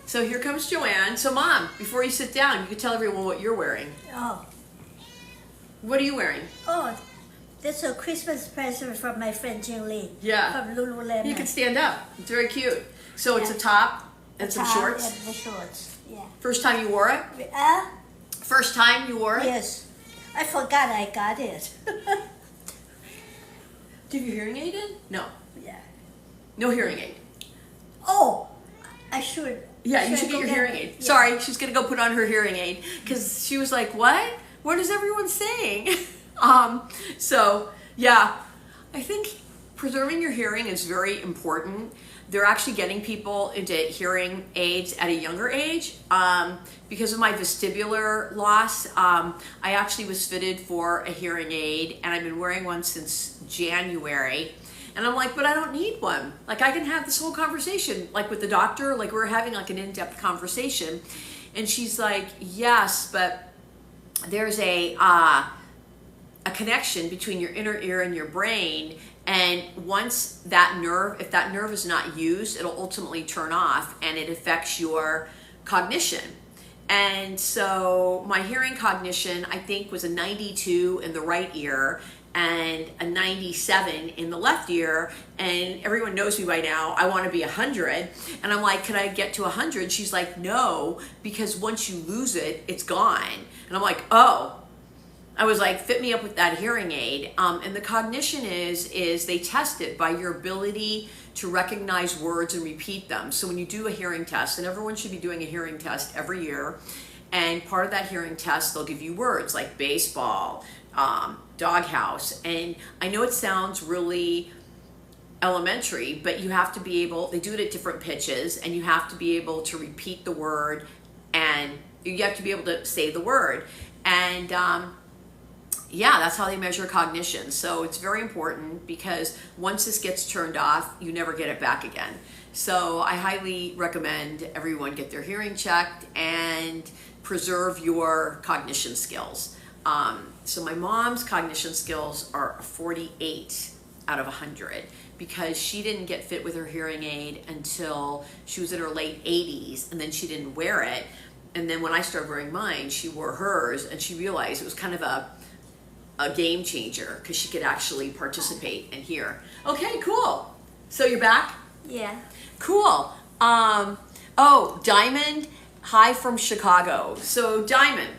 So here comes Joanne. So Mom, before you sit down, you can tell everyone what you're wearing. Oh, What are you wearing? oh, that's a Christmas present from my friend Jing Lee. Yeah. From Lululemon. You can stand up. It's very cute. So it's Yeah. a top and some Top shorts. And the shorts. Yeah. First time you wore it? First time you wore it? Yes. I forgot I got it. Do you have your hearing aid in? No. Yeah. No hearing aid. Oh, I should. Yeah, you I should get go your hearing aid. Yeah. Sorry, she's gonna go put on her hearing aid because she was like, "What? What is everyone saying?" So yeah, I think preserving your hearing is very important. They're actually getting people into hearing aids at a younger age. Because of my vestibular loss, I actually was fitted for a hearing aid, and I've been wearing one since January. And I'm like, but I don't need one. Like, I can have this whole conversation, like with the doctor, like we're having like an in-depth conversation. And she's like, yes, but there's a connection between your inner ear and your brain. And once that nerve, if that nerve is not used, it'll ultimately turn off and it affects your cognition. And so my hearing cognition, I think, was a 92 in the right ear and a 97 in the left ear, and everyone knows me by now. I want to be 100, and I'm like, can I get to 100? She's like, no, because once you lose it, it's gone. And I'm like, oh. I was like, fit me up with that hearing aid. And the cognition is they test it by your ability to recognize words and repeat them. So when you do a hearing test, and everyone should be doing a hearing test every year, and part of that hearing test, they'll give you words like baseball, doghouse. And I know it sounds really elementary, but you have to be able, they do it at different pitches, and you have to be able to repeat the word, and you have to be able to say the word. And yeah, that's how they measure cognition. So it's very important because once this gets turned off, you never get it back again. So I highly recommend everyone get their hearing checked and preserve your cognition skills. So my mom's cognition skills are 48 out of 100 because she didn't get fit with her hearing aid until she was in her late 80s, and then she didn't wear it. And then when I started wearing mine, she wore hers, and she realized it was kind of a game changer because she could actually participate and hear. Okay, cool. So you're back? Yeah. Cool. Oh, Diamond, hi from Chicago. So Diamond,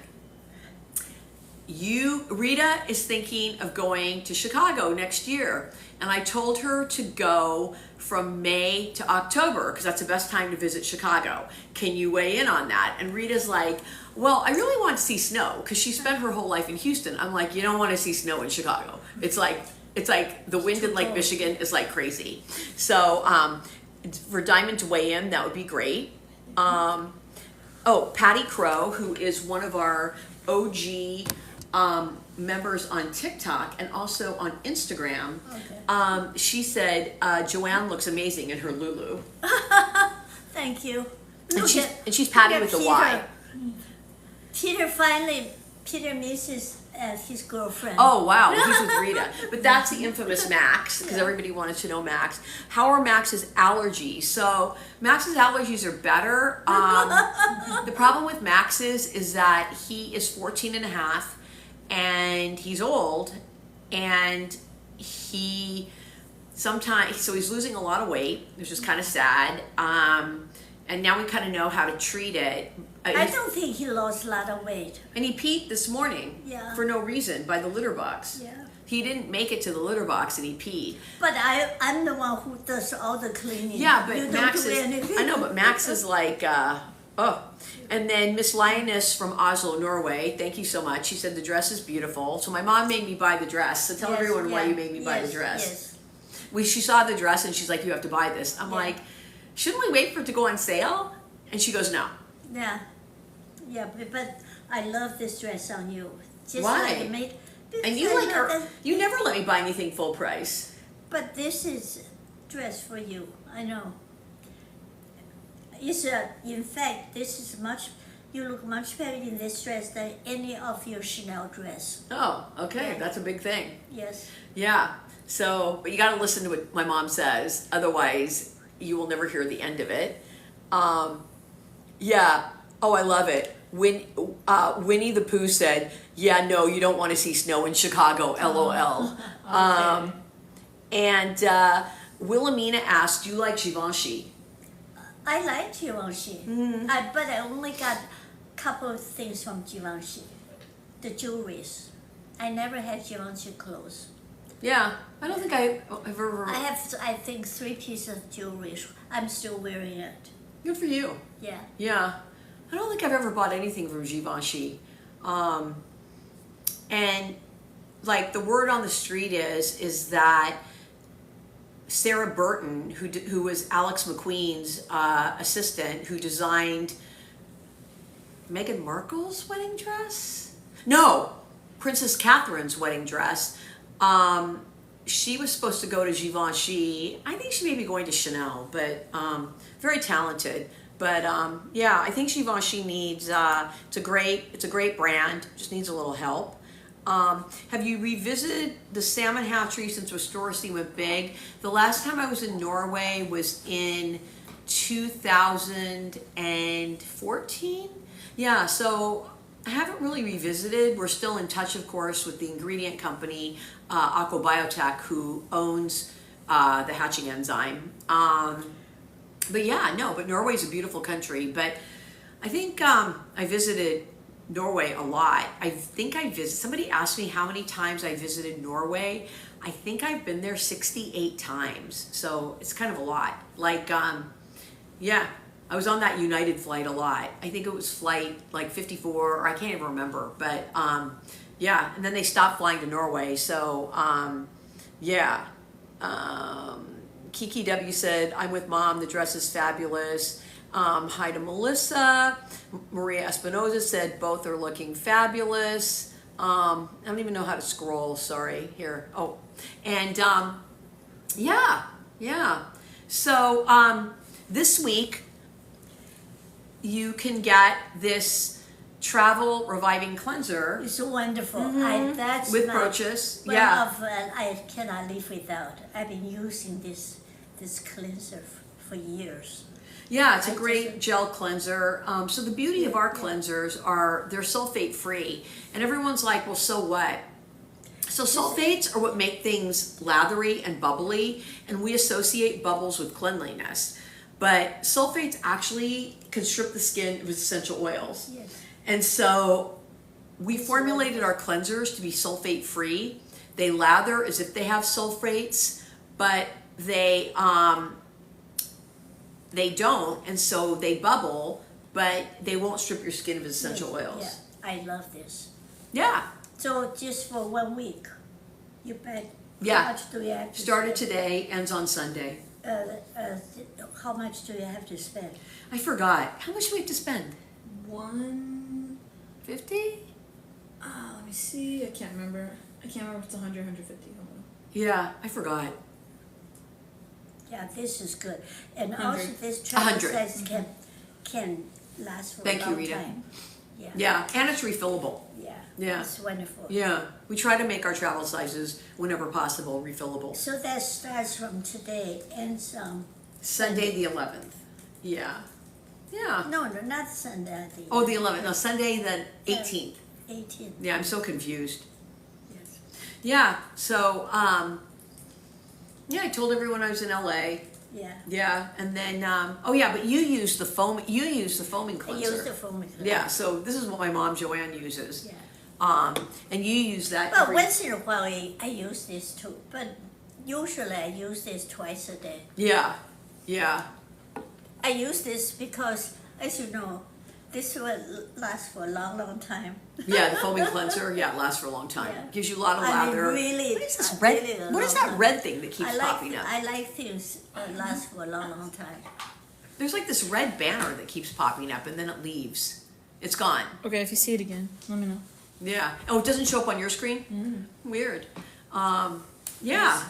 Rita is thinking of going to Chicago next year. And I told her to go from May to October because that's the best time to visit Chicago. Can you weigh in on that? And Rita's like, well, I really want to see snow because she spent her whole life in Houston. I'm like, you don't want to see snow in Chicago. It's like the wind in Lake Michigan is like crazy. So for Diamond to weigh in, that would be great. Oh, Patty Crow, who is one of our OG members on TikTok and also on Instagram. Okay. She said Joanne looks amazing in her Lulu. Thank you. And she's Patty with a Y. Peter misses his girlfriend. Oh wow, he's with Rita. But that's the infamous Max, because everybody wanted to know Max. How are Max's allergies? So Max's allergies are better. The problem with Max's is that he is 14 and a half, and he's old, and he's losing a lot of weight, which is kind of sad. And now we kind of know how to treat it. I don't think he lost a lot of weight. And he peed this morning for no reason by the litter box. Yeah. He didn't make it to the litter box and he peed. But I'm the one who does all the cleaning. Yeah, but you Max don't do is, anything. I know, but Max is like, oh. And then Miss Lioness from Oslo, Norway, thank you so much. She said the dress is beautiful. So my mom made me buy the dress. So tell everyone why you made me buy the dress. Yes. She saw the dress and she's like, you have to buy this. I'm like, shouldn't we wait for it to go on sale? And she goes, no. Yeah. Yeah, but I love this dress on you. Just Why? Like it made, And you never let me buy anything full price. But this is dress for you. I know. In fact, this is you look much better in this dress than any of your Chanel dress. Oh, okay. Yeah. That's a big thing. Yes. Yeah. So, but you got to listen to what my mom says. Otherwise, you will never hear the end of it. Yeah. Oh, I love it. When Winnie the Pooh said, "Yeah, no, you don't want to see snow in Chicago." LOL. Okay. And Wilhelmina asked, "Do you like Givenchy?" I like Givenchy, but I only got a couple of things from Givenchy. The jewelries. I never had Givenchy clothes. Yeah. I don't think I've ever. I have, I think, 3 pieces of jewelry. I'm still wearing it. Good for you. Yeah. Yeah. I don't think I've ever bought anything from Givenchy. And like the word on the street is that Sarah Burton, who was Alex McQueen's assistant, who designed Meghan Markle's wedding dress? No, Princess Catherine's wedding dress. She was supposed to go to Givenchy. I think she may be going to Chanel, but very talented. But yeah, I think Givenchy needs. It's a great brand. Just needs a little help. Have you revisited the salmon hatchery since Restoracy went big? The last time I was in Norway was in 2014. Yeah, so I haven't really revisited. We're still in touch, of course, with the ingredient company, Aqua Biotech, who owns the hatching enzyme. But yeah, no, but Norway's a beautiful country. But I think I visited Norway a lot. I think somebody asked me how many times I visited Norway. I think I've been there 68 times. So it's kind of a lot. Like, yeah, I was on that United flight a lot. I think it was flight like 54, or I can't even remember. But yeah, and then they stopped flying to Norway. So yeah. Kiki W said, "I'm with Mom. The dress is fabulous." Hi to Melissa. Maria Espinoza said, "Both are looking fabulous." I don't even know how to scroll. Sorry. Here. Oh, and yeah. So this week you can get this travel reviving cleanser. It's wonderful. That's with my, purchase. one Yeah. of, I cannot live without. I've been using this cleanser for years. Yeah, it's a I great just- gel cleanser. So the beauty of our cleansers are they're sulfate free, and everyone's like, "Well, so what?" So sulfates are what make things lathery and bubbly, and we associate bubbles with cleanliness. But sulfates actually can strip the skin of essential oils. Yes. And so we formulated our cleansers to be sulfate free. They lather as if they have sulfates, but they don't, and so they bubble, but they won't strip your skin of essential oils. Yeah, I love this. Yeah. So just for 1 week, you bet. Yeah. How much do you have to Started spend? today, ends on Sunday. How much do you have to spend? I forgot. How much do we have to spend? 150. 50? Let me see. I can't remember. I can't remember if it's 100, 150. Hold on. Yeah, I forgot. Yeah, this is good. And 100. also this travel 100. size can last for Thank a you, long Rita. time. Yeah. Yeah, and it's refillable. Yeah. Yeah. It's wonderful. Yeah, we try to make our travel sizes, whenever possible, refillable. So that starts from today, ends Sunday the 11th. Yeah. Yeah. no, not Sunday. Oh, the 11th. No, Sunday the 18th. 18th. Yeah, I'm so confused. Yes. Yeah, so, yeah, I told everyone I was in LA. Yeah. Yeah, and then, oh yeah, but you use the foaming I cleanser. use the foam cleanser. Yeah, so this is what my mom Joanne uses. Yeah. And you use that Well, every... once in a while I use this too, but usually I use this twice a day. Yeah, yeah. I use this because, as you know, this will last for a long, long time. Yeah, the foaming cleanser, yeah, it lasts for a long time. Yeah. Gives you a lot of I mean, lather. really, What is this really red? a What is long that time. red thing that keeps I like popping up? I like things that last for a long, long time. There's like this red banner that keeps popping up and then it leaves. It's gone. Okay, if you see it again, let me know. Yeah. Oh, it doesn't show up on your screen? Weird. Yeah.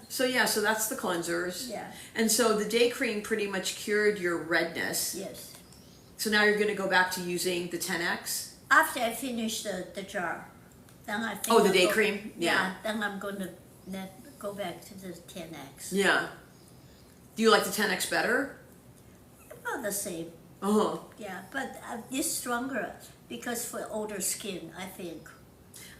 So yeah, so that's the cleansers. Yeah. And so the day cream pretty much cured your redness. Yes. So now you're going to go back to using the 10X? After I finish the jar, then I think Oh, the I'll day go- cream? Yeah. Then I'm going to go back to the 10X. Yeah. Do you like the 10X better? About the same. Uh-huh. Yeah, but it's stronger because for older skin, I think.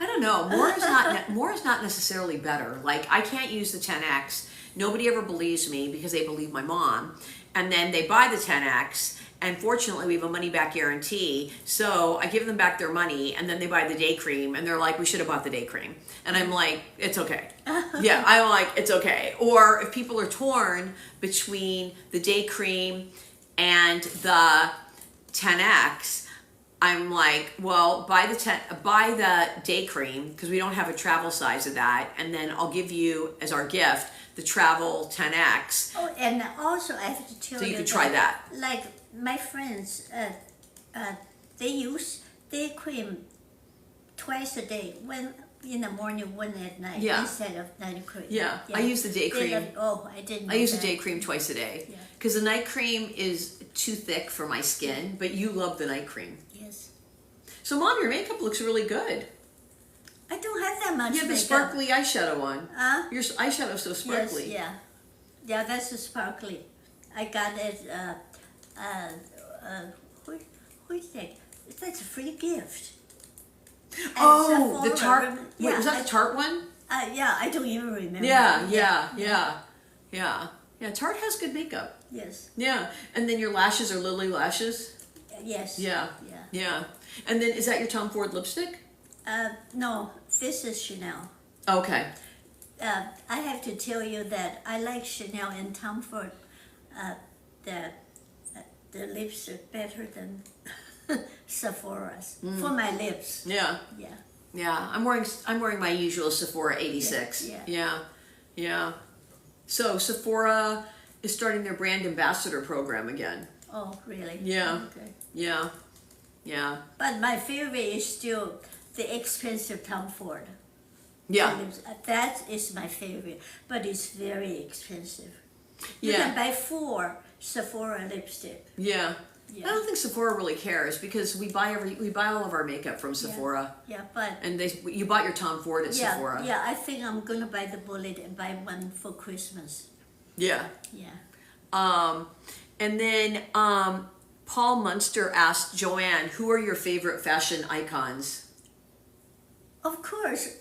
I don't know. More is not necessarily better. Like I can't use the 10X. Nobody ever believes me because they believe my mom. And then they buy the 10X, and fortunately we have a money back guarantee. So I give them back their money, and then they buy the day cream, and they're like, "We should have bought the day cream." And I'm like, "It's okay." Yeah, I'm like, "It's okay." Or if people are torn between the day cream and the 10X, I'm like, well, buy the day cream because we don't have a travel size of that, and then I'll give you as our gift the travel 10X. Oh, and also I have to tell So you you can try that. Like my friends, they use day cream twice a day. One in the morning, one at night, Yeah. instead of night cream. Yeah, I use the day They cream. I didn't. I know use the that. day cream twice a day Yeah. because the night cream is too thick for my skin, but you love the night cream. Yes. So, Mom, your makeup looks really good. I don't have that much You have the makeup. sparkly eyeshadow on. Huh? Your eyeshadow's so sparkly. Yes, yeah, that's a sparkly. I got it. Who is that? That's a free gift. At Oh, the Sephora, tart. remember? Wait, Yeah, was that the tart one? Yeah, I don't even remember. Yeah. Tarte has good makeup. Yes. Yeah, and then your lashes are Lily lashes. Yes. Yeah. Yeah. Yeah, and then is that your Tom Ford lipstick? No, this is Chanel. Okay. I have to tell you that I like Chanel and Tom Ford. The lips are better than Sephora's for my lips. Yeah. Yeah. Yeah. I'm wearing my usual Sephora 86. Yeah. Yeah. So Sephora is starting their brand ambassador program again. Oh, really? Yeah. Okay. Yeah. But my favorite is still the expensive Tom Ford. Yeah. That is my favorite, but it's very expensive. You Yeah. can buy 4 Sephora lipstick. Yeah. Yeah. I don't think Sephora really cares because we buy all of our makeup from Sephora, Yeah, but and you bought your Tom Ford at Sephora. yeah, I think I'm gonna buy the bullet and buy one for Christmas. Yeah. Yeah. And then Paul Munster asked Joanne, "Who are your favorite fashion icons?" Of course,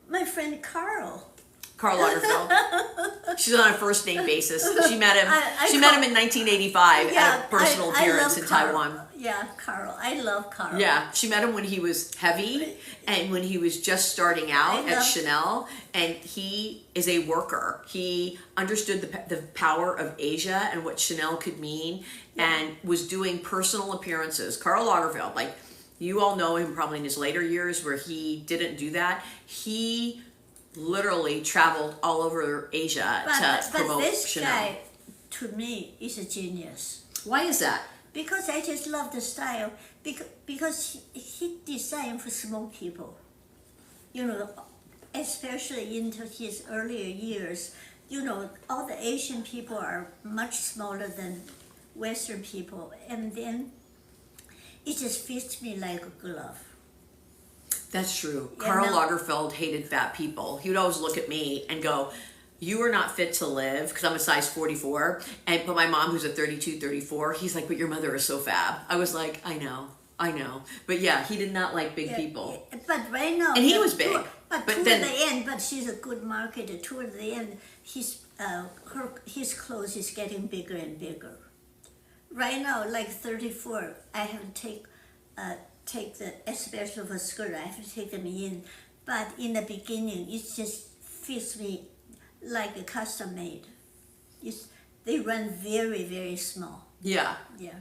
my friend Carl. Karl Lagerfeld. She's on a first name basis. She met him. I met call- him in 1985 at a personal appearance love in Carl. Taiwan. Yeah, Carl. I love Carl. Yeah, she met him when he was heavy and when he was just starting out at Chanel, and he is a worker. He understood the power of Asia and what Chanel could mean, and was doing personal appearances. Karl Lagerfeld, like you all know him probably in his later years where he didn't do that. He literally traveled all over Asia to promote but this Chanel. guy, to me, is a genius. Why is that? Because I just love the style. Because he designed for small people. You know, especially into his earlier years. You know, all the Asian people are much smaller than Western people. And then it just fits me like a glove. That's true. Yeah, Karl no. Lagerfeld hated fat people. He would always look at me and go, "You are not fit to live," because I'm a size 44. But my mom, who's a 32, 34, he's like, "But your mother is so fab." I was like, I know. But yeah, he did not like big people. But right now, And he was big. But But toward then- the end, but she's a good marketer. Toward the end, his clothes is getting bigger and bigger. Right now, like 34, I have to take the, especially for skirt, I have to take them in. But in the beginning, it just fits me like a custom made. They run very, very small. Yeah. Yeah.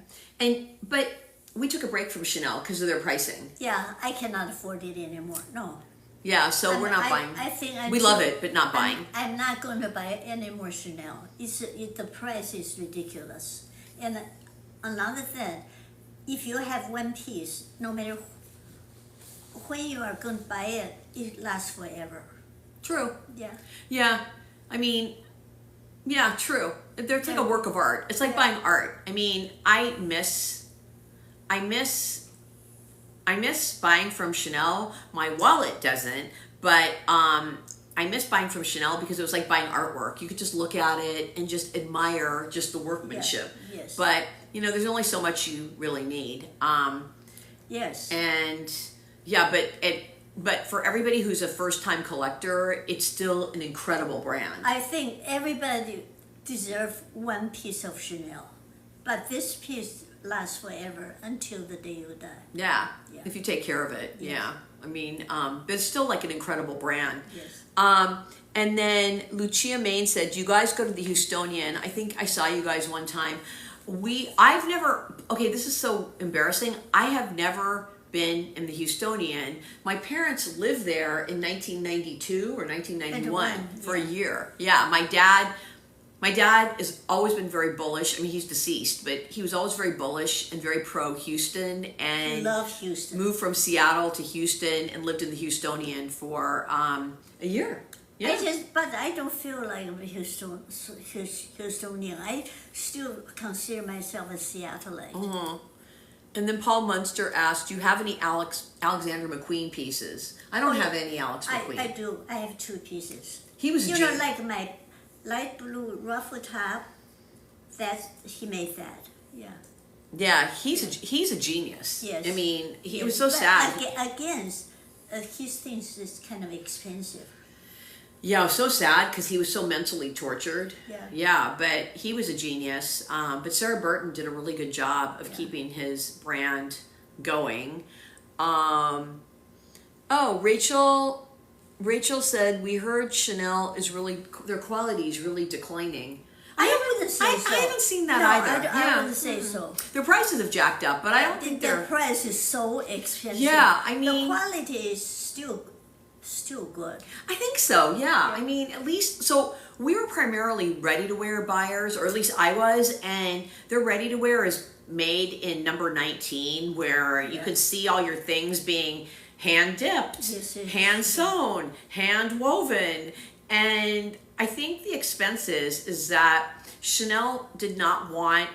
But we took a break from Chanel because of their pricing. Yeah, I cannot afford it anymore. No. Yeah, so we're not buying. I think we love it, but not buying. I'm not going to buy any more Chanel. The price is ridiculous. And another thing, if you have one piece, no matter when you are going to buy it, it lasts forever. True. Yeah. Yeah. I mean, yeah, true. It's like a work of art. It's like buying art. I mean, I miss buying from Chanel. My wallet doesn't, but I miss buying from Chanel because it was like buying artwork. You could just look at it and just admire just the workmanship. Yes. But there's only so much you really need. Yes. And yeah, but for everybody who's a first-time collector, it's still an incredible brand. I think everybody deserves one piece of Chanel, but this piece lasts forever until the day you die. Yeah, Yeah. if you take care of it. Yeah. Yeah. I mean, but it's still like an incredible brand. Yes. And then Lucia Main said, "You guys go to the Houstonian. I think I saw you guys one time. I've never. Okay, this is so embarrassing. I have never been in the Houstonian. My parents lived there in 1992 or 1991 for a year. Yeah, my dad has always been very bullish. I mean, he's deceased, but he was always very bullish and very pro Houston, and Love Houston. moved from Seattle to Houston and lived in the Houstonian for a year. Yeah. But I don't feel like a Houstonian. I still consider myself a Seattleite. Uh-huh. And then Paul Munster asked, "Do you have any Alexander McQueen pieces?" I don't have any Alex McQueen. I do. I have 2 pieces. He was a You know, genius. like my light blue ruffle top. He made that. Yeah. Yeah, he's a genius. Yes. I mean, it Yes, was so but sad. Again, his things is kind of expensive. Yeah, it was so sad because he was so mentally tortured. Yeah. Yeah, but he was a genius. But Sarah Burton did a really good job of keeping his brand going. Rachel said, "We heard Chanel is their quality is really declining." I wouldn't say so. I haven't seen that No, either. I wouldn't say so. Their prices have jacked up, but I don't think The they're. price is so expensive. Yeah, I mean- the quality is still good. I think so, yeah. I mean, at least, so we were primarily ready to wear buyers, or at least I was, and their ready to wear is made in number 19, where you could see all your things being hand dipped, Yes, yes. hand sewn, hand woven. And I think the expense is that Chanel did not want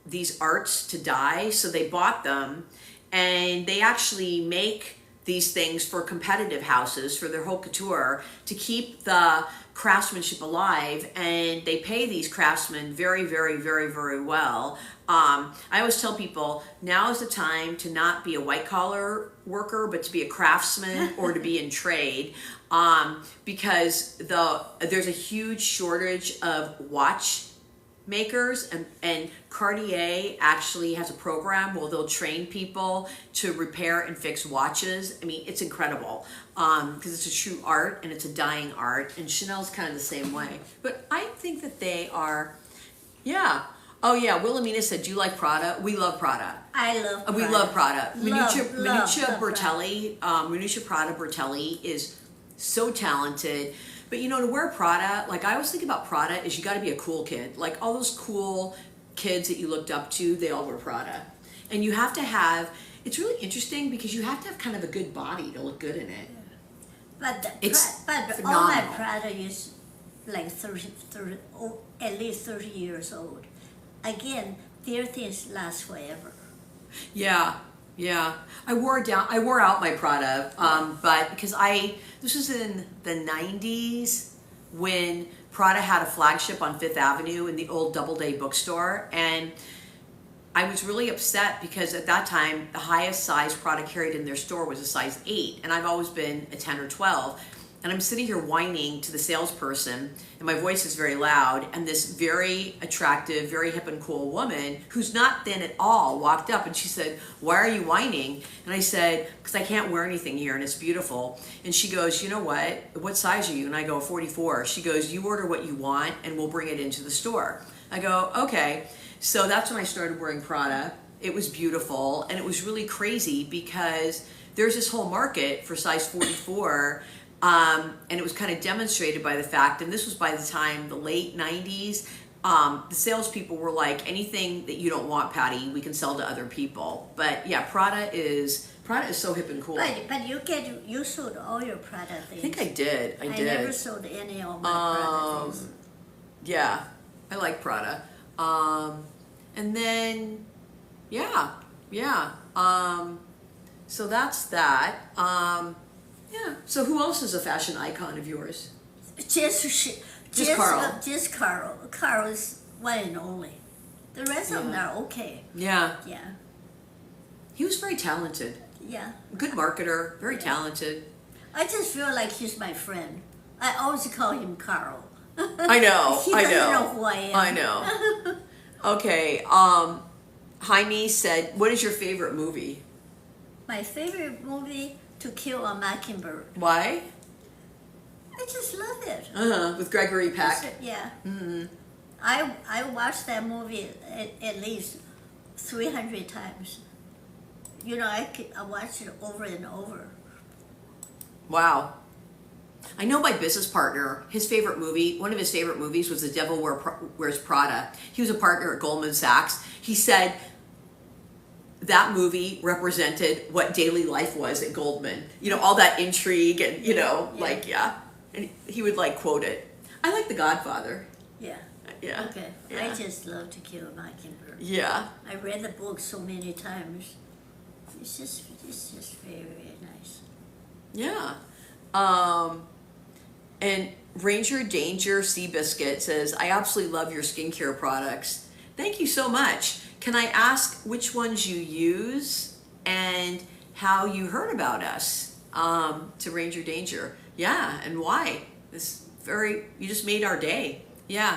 these arts to die, so they bought them, and they actually make these things for competitive houses, for their haute couture, to keep the craftsmanship alive, and they pay these craftsmen very, very, very, very well. I always tell people, now is the time to not be a white collar worker, but to be a craftsman or to be in trade, because there's a huge shortage of watch makers, and Cartier actually has a program where they'll train people to repair and fix watches. I mean, it's incredible because it's a true art and it's a dying art, and Chanel's kind of the same way. But I think that they are, yeah. Oh yeah, Wilhelmina said, "Do you like Prada?" We love Prada. I love Prada. We love Prada. Minuccia love Bertelli, Minuccia Prada Bertelli is so talented. But to wear Prada, like I always think about Prada is you got to be a cool kid. Like all those cool kids that you looked up to, they all wear Prada. And you have to have, it's really interesting because you have to have kind of a good body to look good in it. But It's all my phenomenal. Prada is like 30, at least 30 years old. Again, their things last forever. Yeah. I wore out my Prada, but because this was in the 90s when Prada had a flagship on Fifth Avenue in the old Doubleday bookstore, and I was really upset because at that time the highest size Prada carried in their store was a size 8, and I've always been a 10 or 12. And I'm sitting here whining to the salesperson, and my voice is very loud, and this very attractive, very hip and cool woman, who's not thin at all, walked up and she said, "Why are you whining?" And I said, "Because I can't wear anything here and it's beautiful." And she goes, "You know what size are you?" And I go, 44. She goes, "You order what you want and we'll bring it into the store." I go, "Okay." So that's when I started wearing Prada. It was beautiful, and it was really crazy because there's this whole market for size 44. And it was kind of demonstrated by the fact, and this was by the time, the late 90s, the salespeople were like, "Anything that you don't want, Patty, we can sell to other people." But yeah, Prada is so hip and cool. But you sold all your Prada things. I think I did. I did. never sold any of my Prada things. Yeah, I like Prada. And then, yeah. So that's that. Yeah. So who else is a fashion icon of yours? Just Carl. Just Carl. Carl is one and only. The rest of them Yeah. are okay. Yeah. Yeah, He was very talented. yeah. Good marketer, very Yeah. talented. I just feel like he's my friend. I always call him Carl. I know. He I doesn't know. know who I am. I know. Okay. Jaime said, "What is your favorite movie?" My favorite movie, To Kill a Mockingbird. Why? I just love it. With Gregory Peck. Yeah. Mm-hmm. I watched that movie at least 300 times. You know, I watched it over and over. Wow. I know my business partner, his favorite movie, one of his favorite movies was The Devil Wears Prada. He was a partner at Goldman Sachs. He said that movie represented what daily life was at Goldman. You know, all that intrigue and, you know, Yeah. like, yeah. And he would, like, quote it. I like The Godfather. Yeah. Yeah. Okay. Yeah. I just love To Kill a Mockingbird. Yeah. I read the book so many times. It's just very, very nice. Yeah. And Ranger Danger Seabiscuit says, I absolutely love your skincare products. Thank you so much. Can I ask which ones you use and how you heard about us? To Ranger Danger. Yeah, and why? You just made our day. Yeah.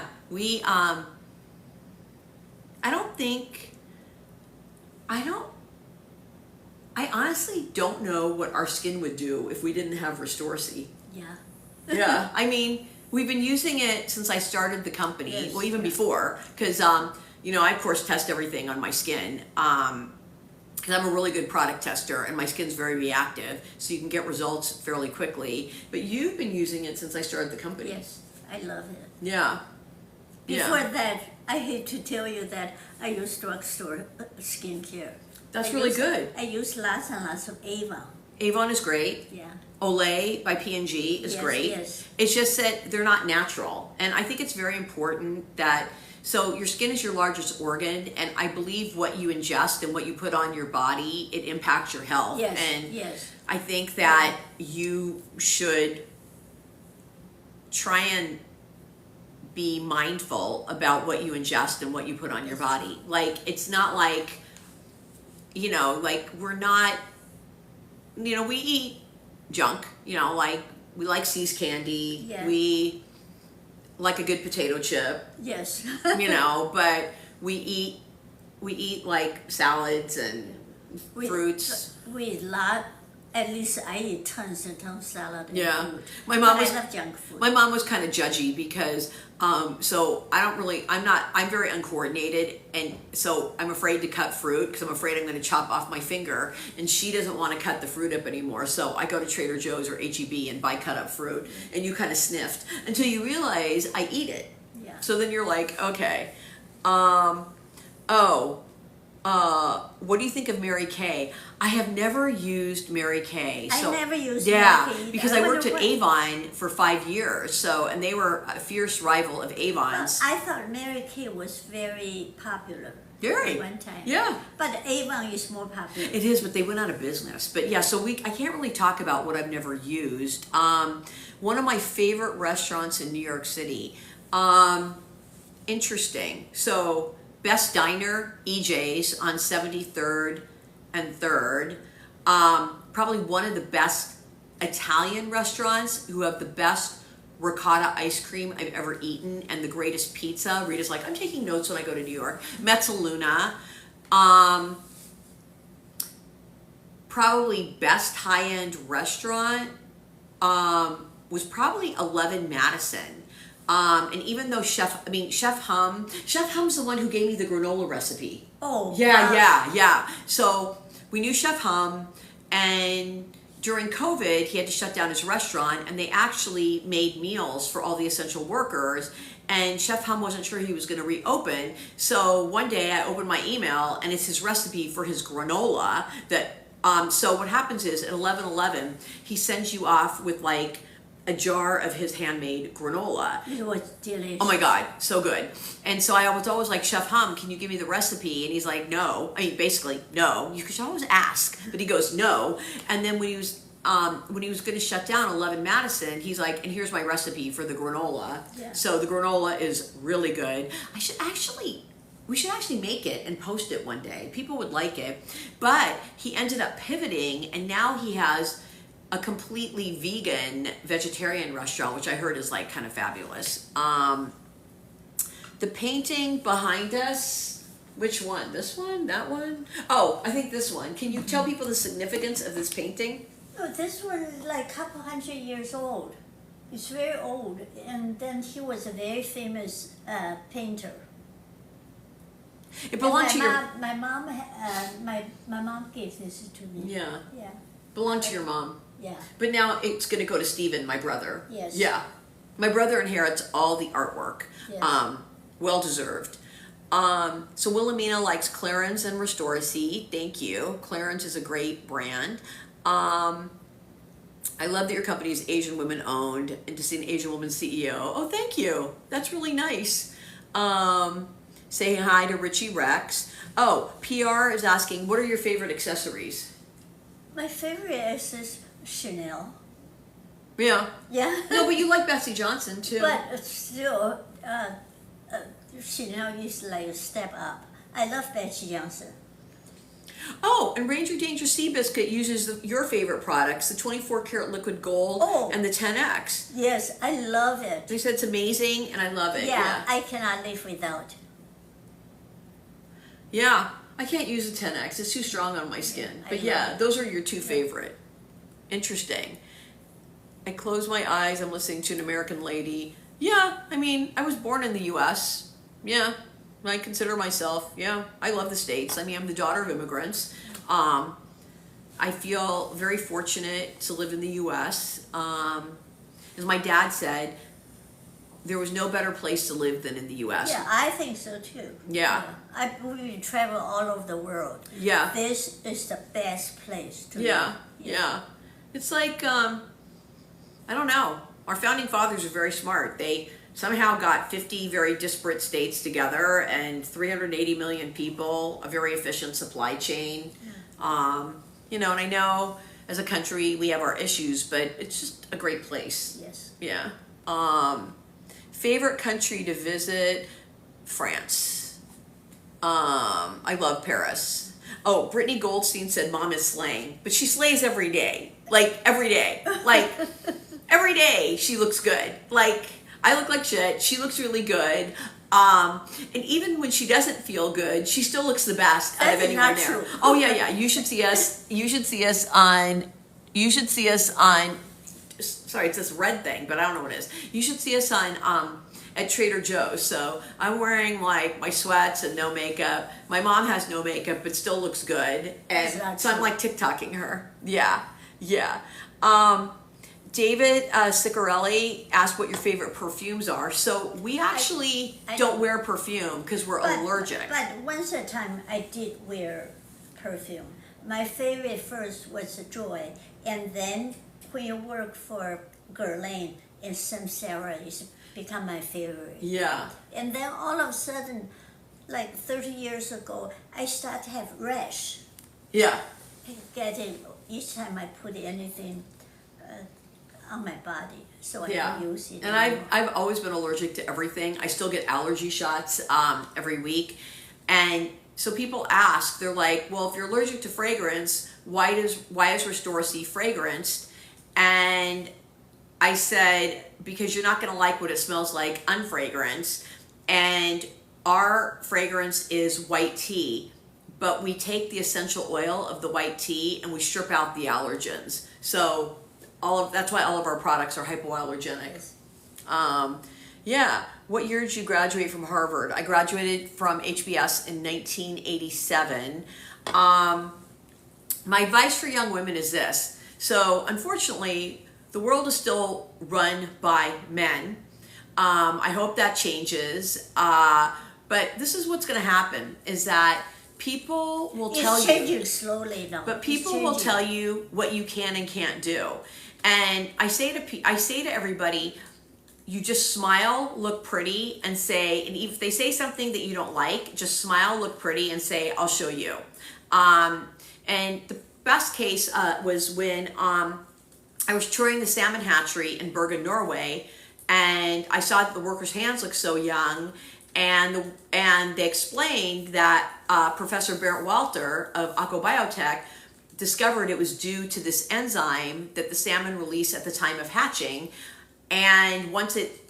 I honestly don't know what our skin would do if we didn't have Restoracy. Yeah. Yeah, I mean, we've been using it since I started the company. Yes, Well, even yeah. before, because you know, I of course test everything on my skin. Because I'm a really good product tester, and my skin's very reactive, so you can get results fairly quickly. But you've been using it since I started the company. Yes, I love it. Yeah. Before Yeah. that, I hate to tell you that I use drugstore skincare. That's I really use- good. I use lots and lots of Avon. Avon is great. Yeah. Olay by P&G is Yes, great. yes. It's just that they're not natural. And I think it's very important that, so your skin is your largest organ, and I believe what you ingest and what you put on your body, it impacts your health. Yes, And yes. I think that you should try and be mindful about what you ingest and what you put on your body. Like, it's not like, you know, like we're not, you know, we eat junk, you know, like we like See's candy, Yeah. we like a good potato chip, Yes. you know, but we eat like salads and fruits. We eat at least I eat tons and tons of salad and Yeah. food. My mom But was- I love junk food. My mom was kind of judgy because, so I'm very uncoordinated, and so I'm afraid to cut fruit because I'm afraid I'm going to chop off my finger, and she doesn't want to cut the fruit up anymore. So I go to Trader Joe's or HEB and buy cut up fruit, and you kind of sniffed until you realize I eat it. Yeah. So then you're like, okay, what do you think of Mary Kay? I have never used Mary Kay. I So, never used yeah, Mary Kay either. because I I worked at wonder Avon for 5 years, so, and they were a fierce rival of Avon's. I thought Mary Kay was very popular Very. at one time. Yeah. But Avon is more popular. It is, but they went out of business. But yeah, so I can't really talk about what I've never used. One of my favorite restaurants in New York City. Interesting. So, Best Diner, EJ's on 73rd and 3rd. Probably one of the best Italian restaurants who have the best ricotta ice cream I've ever eaten and the greatest pizza. Rita's like, I'm taking notes when I go to New York. Mezzaluna. Probably best high-end restaurant was probably 11 Madison. And even though Chef Hum's the one who gave me the granola recipe. Oh, Yeah, wow. yeah. So we knew Chef Hum, and during COVID, he had to shut down his restaurant, and they actually made meals for all the essential workers. And Chef Hum wasn't sure he was going to reopen. So one day I opened my email, and it's his recipe for his granola. So what happens is at 11:11, he sends you off with like a jar of his handmade granola. It was delicious. Oh my God, so good. And so I was always like, Chef Hum, can you give me the recipe? And he's like, no. I mean, basically, no. You could always ask, but he goes, no. And then when he was when he was going to shut down 11 Madison, he's like, and here's my recipe for the granola. Yeah. So the granola is really good. We should actually make it and post it one day. People would like it. But he ended up pivoting, and now he has a completely vegan, vegetarian restaurant, which I heard is like kind of fabulous. The painting behind us, which one? This one? That one? Oh, I think this one. Can you tell people the significance of this painting? No, this one is like a couple hundred years old. It's very old, and then he was a very famous painter. It belonged to And your my mom gave this to me. yeah, Yeah, belonged to your mom. yeah. But now it's going to go to Stephen, my brother. Yes. Yeah, my brother inherits all the artwork. Yes. Well deserved. So Wilhelmina likes Clarins and Restoracy. Thank you. Clarins is a great brand. I love that your company is Asian women owned, and to see an Asian woman CEO. Oh, thank you. That's really nice. Saying hi to Richie Rex. Oh, PR is asking, what are your favorite accessories? My favorite is Chanel. Yeah. Yeah. No, but you like Bessie Johnson too. But still, Chanel is like a step up. I love Betsy Johnson. Oh, and Ranger Danger Seabiscuit uses your favorite products, the 24 karat liquid gold Oh. and the 10X. Yes, I love it. They said it's amazing, and I love it. Yeah, I cannot live without. Yeah, I can't use the 10X. It's too strong on my skin. I But love yeah, it. those are your two favorite. Interesting. I close my eyes. I'm listening to an American lady. Yeah, I mean, I was born in the U.S. Yeah, I consider myself. Yeah, I love the States. I mean, I'm the daughter of immigrants. I feel very fortunate to live in the U.S. As my dad said, there was no better place to live than in the U.S. Yeah, I think so too. Yeah. We travel all over the world. Yeah. This is the best place to Yeah, live. yeah. It's like, I don't know. Our founding fathers are very smart. They somehow got 50 very disparate states together and 380 million people, a very efficient supply chain. You know, and I know as a country we have our issues, but it's just a great place. Yes. Yeah. Favorite country to visit? France. I love Paris. Oh, Brittany Goldstein said mom is slaying, but she slays every day. Like every day. Like every day she looks good. Like I look like shit. She looks really good. And even when she doesn't feel good, she still looks the best out of That's anyone not there. true. Oh yeah, yeah. You should see us. You should see us on. Sorry, it's this red thing, but I don't know what it is. You should see us on at Trader Joe's. So I'm wearing like my sweats and no makeup. My mom has no makeup, but still looks good, and That's so I'm true. like TikToking her. Yeah, yeah. David Ciccarelli asked what your favorite perfumes are. So we actually I don't don't- wear perfume because we're allergic. But once a time I did wear perfume. My favorite first was Joy, and then when you work for Guerlain and Samsara, it's become my favorite. Yeah, And then all of a sudden, like 30 years ago, I started to have rash. yeah. Getting each time I put anything on my body, so I Yeah, don't use it. and anymore. I've always been allergic to everything. I still get allergy shots every week, and so people ask, they're like, "Well, if you're allergic to fragrance, why is Restoracy fragranced?" And I said, because you're not going to like what it smells like unfragranced, and our fragrance is white tea, but we take the essential oil of the white tea and we strip out the allergens. So that's why all of our products are hypoallergenic. Yes. Yeah. What year did you graduate from Harvard? I graduated from HBS in 1987. My advice for young women is this. So unfortunately, the world is still run by men. I hope that changes. But this is what's going to happen is that people will tell It's you. changing slowly now. But It's people will changing. tell you what you can and can't do. And I say to everybody, you just smile, look pretty, and say, and if they say something that you don't like, just smile, look pretty, and say, I'll show you. And the best case was when I was touring the salmon hatchery in Bergen, Norway, and I saw that the workers' hands looked so young, and they explained that Professor Bernd Walter of Akobiotech discovered it was due to this enzyme that the salmon release at the time of hatching, and once it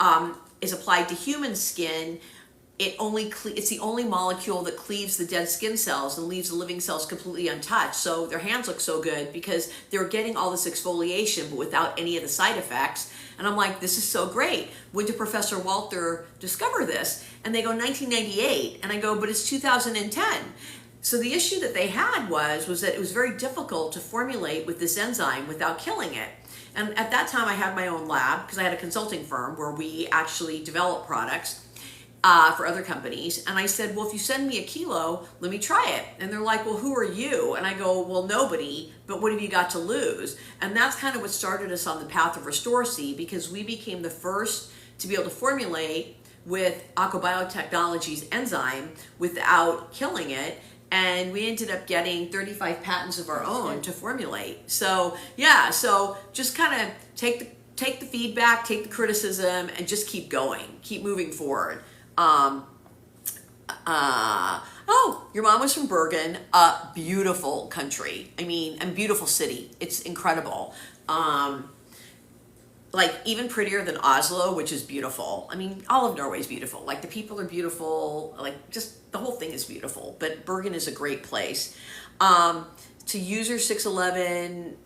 is applied to human skin, it's the only molecule that cleaves the dead skin cells and leaves the living cells completely untouched. So their hands look so good because they're getting all this exfoliation but without any of the side effects. And I'm like, this is so great. When did Professor Walter discover this? And they go 1998. And I go, but it's 2010. So the issue that they had was that it was very difficult to formulate with this enzyme without killing it. And at that time I had my own lab because I had a consulting firm where we actually developed products for other companies. And I said, well, if you send me a kilo, let me try it. And they're like, well, who are you? And I go, well, nobody, but what have you got to lose? And that's kind of what started us on the path of Restoracy, because we became the first to be able to formulate with Akobiotechnology's enzyme without killing it. And we ended up getting 35 patents of our own to formulate. So yeah, so just kind of take the feedback, take the criticism, and just keep going, keep moving forward. Oh, your mom was from Bergen, a beautiful country. I mean, and beautiful city. It's incredible. Like even prettier than Oslo, which is beautiful. I mean, all of Norway is beautiful. Like the people are beautiful. Like just the whole thing is beautiful. But Bergen is a great place. To user 611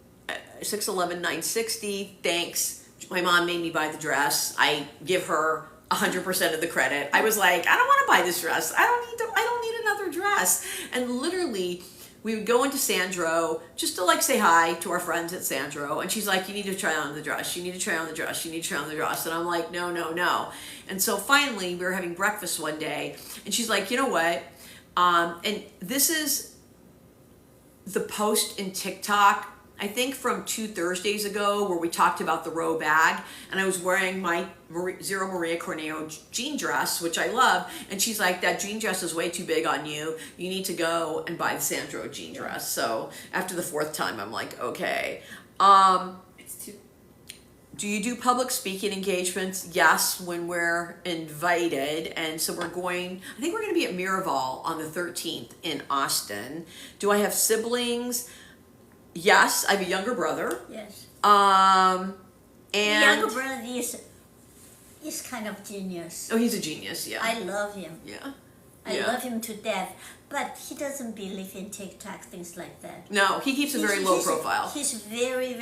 960. Thanks. My mom made me buy the dress. I give her 100% of the credit. I was like, I don't want to buy this dress. I don't need another dress. And literally, we would go into Sandro just to like say hi to our friends at Sandro. And she's like, you need to try on the dress. You need to try on the dress. You need to try on the dress. And I'm like, no, no, no. And so finally, we were having breakfast one day, and she's like, you know what? And this is the post in TikTok, I think from 2 Thursdays ago, where we talked about the row bag, and I was wearing my Zero Maria Corneo jean dress, which I love, and she's like, that jean dress is way too big on you. You need to go and buy the Sandro jean dress. So after the 4th time, I'm like, okay. It's too. Do you do public speaking engagements? Yes, when we're invited. And so I think we're going to be at Miraval on the 13th in Austin. Do I have siblings? Yes, I have a younger brother. Yes. And The younger brother is kind of genius. oh, he's a genius. Yeah. I love him. Yeah. I love him to death. But he doesn't believe in TikTok, things like that. No, he keeps a very low profile. He's very,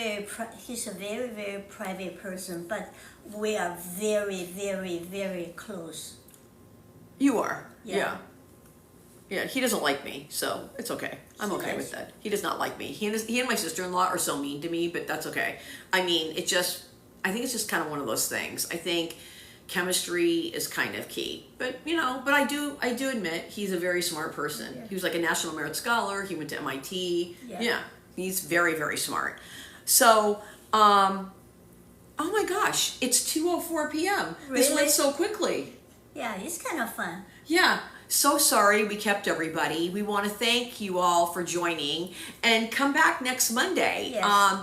he's a very, very private person. But we are very, very, very close. You are. Yeah. Yeah. Yeah, he doesn't like me, so it's okay. I'm He okay does. with that. He does not like me. He and my sister-in-law are so mean to me, but that's okay. I mean, I think it's just kind of one of those things. I think chemistry is kind of key. But, but I do admit he's a very smart person. Yeah. He was like a National Merit Scholar. He went to MIT. Yeah. He's very, very smart. So, oh my gosh, it's 2:04 p.m. This Really? went so quickly. Yeah, it's kind of fun. Yeah, so sorry we kept everybody. We want to thank you all for joining, and come back next Monday. Yes.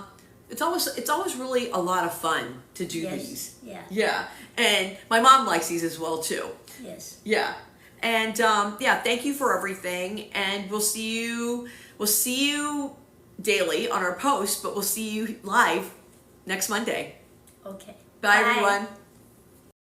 It's always really a lot of fun to do Yes. these. Yeah. Yeah, and my mom likes these as well too. Yes. Yeah, and thank you for everything, and we'll see you daily on our posts, but we'll see you live next Monday. Okay. Bye. Everyone.